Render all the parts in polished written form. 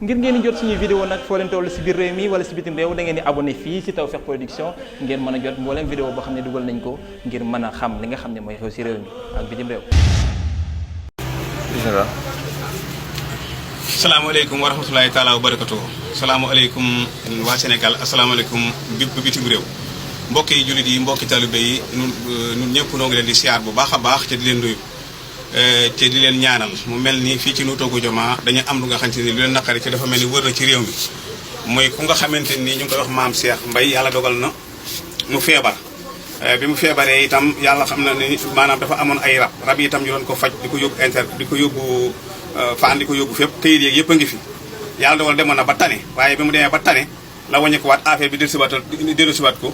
ngir ngeen di jot suñuy vidéo nag foo leen toll si biir réew mi wala si bitim réew da ngeen di abonné fii si Tawfekh Production ngeen mën a jot mboolem vidéo boo xam ne dugal nañ ko ngir mën a xam li nga xam ne mooy xew si réew mi ak bitim réew. salaamaaleykum wa rahmatulahi taala wa barakatuh. salaamaaleykum waa Sénégal asalaamaaleykum bitim réew mbokki jullit yi mbokki talibé yi ñun ñëpp noo ngi leen di siyaar bu baax a baax te di leen nuyu te di leen ñaanal mu mel ni fii ci Notto Gouye Diama dañu am lu nga xamante ni lu leen naqari te dafa mel ni wër na ci réew mi mooy ku nga xamante ni ñu ngi koy wax maam Cheikh Mbaye yàlla dogal na mu feebar bi mu feebaree itam yàlla xam na ni maanaam dafa amoon ay rab yi itam ñu doon ko faj di ko yóbbu faan di ko yóbbu fépp këyit yeeg yëpp a ngi fi yàlla dogal demoon na ba tane waaye bi mu demee ba tane la wàññeekuwaat affaire bi dellusiwaat ko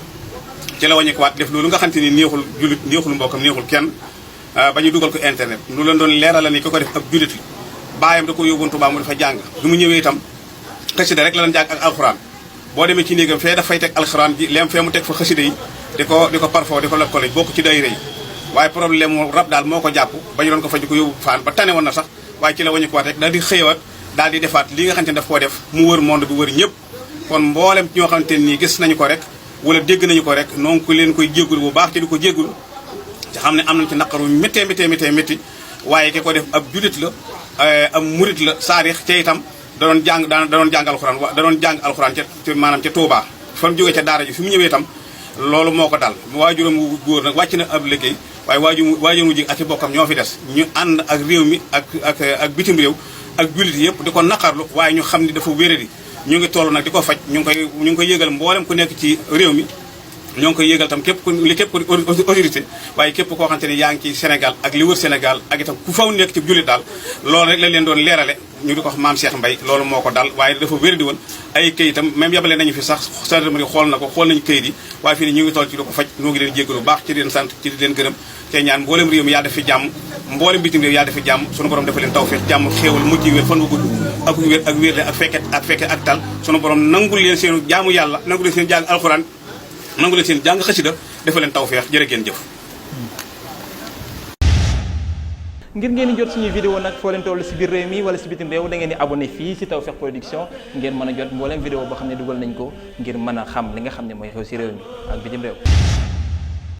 ci la wàññeekuwaat def loolu nga xam te ni neexul jullit neexul mbokkam neexul kenn ba ñu dugal ko internet lu leen doon leeral la ni ko def ab jullit la baayam da ko yóbboon Tuubaa mu dafa jàng bi mu ñëwee itam xasida rek la doon jàng ak alxuraan boo demee ci néegam fee dafay teg alxuraan ji leem fee mu teg fa xasida yi di ko parfo di ko lëkkale bokk ci daayira yi waaye problème mu rab daal moo ko jàpp ba ñu doon ko faj ko yóbbu faan ba tane woon na sax waaye ci la wàññikuwaat rek daal di xëyawaat daal di defaat li nga xamante ne daf koo def mu wër monde bi wër ñëpp kon mboolem ñoo xamante nii gis nañu ko rek wala dégg nañu ko rek noonu ko leen koy jéggul bu baax te di ko jéggul te xam ne am nañu ci naqaru métti waaye ki ko def ab julit la ab murit la saarix te itam da doon jàng alxuraan ca maanaam ca Touba fa mu jógee ca daara ji fi mu ñëwee itam loolu moo ko dal waajuram wu góor nag wàcc na ab liggéey waaye waajur mu jig ak i bokkam ñoo fi des ñu ànd ak réew mi ak bitim réew ak jullit yëpp di ko naqarlu waaye ñu xam ni dafa wéradi ñu ngi toll nag di ko faj ñu ngi koy yëgal mboolem ku nekk ci réew mi ñoo ngi koy yëgal tam képp ku autorité waaye képp koo xamante ni yaa ngi ci Sénégal ak li wër Sénégal ak itam ku faw nekk ci jullit daal loolu rek lañ leen doon leerale ñu di ko wax maam Cheikh Mbaye loolu moo ko dal waaye dafa wéradi woon ay këyitam même yabale nañu fi sax gendarmerie xool nañu këyit yi waaye fii ni ñu ngi toll ci di ko faj ñoo ngi leen jéggal bu baax ci di leen sant ci di leen gërëm te ñaan mboolem réew mi yaa def fi jàmm mboolem bitim réew yaa def fi jàmm sunu borom dafa leen tawfeex jàmm xéewal mucc wér fan wu gudd ak wér ak wér ak fekke ak tal sunu borom nangul leen seen jaamu yàlla nangul leen seen jàng alxuraan nangul leen seen jàng xasida dafa leen tawfeex jërë ngeen jëf. ngir ngeen di jot suñuy vidéo nag foo leen toll si biir réew mi wala si bitim réew da ngeen di abonné fii si Tawfekh Production ngeen mën a jot mboolem vidéo boo xam ne dugal nañ ko ngir mën a xam li nga xam ne mooy xew si réew mi ak bitim réew.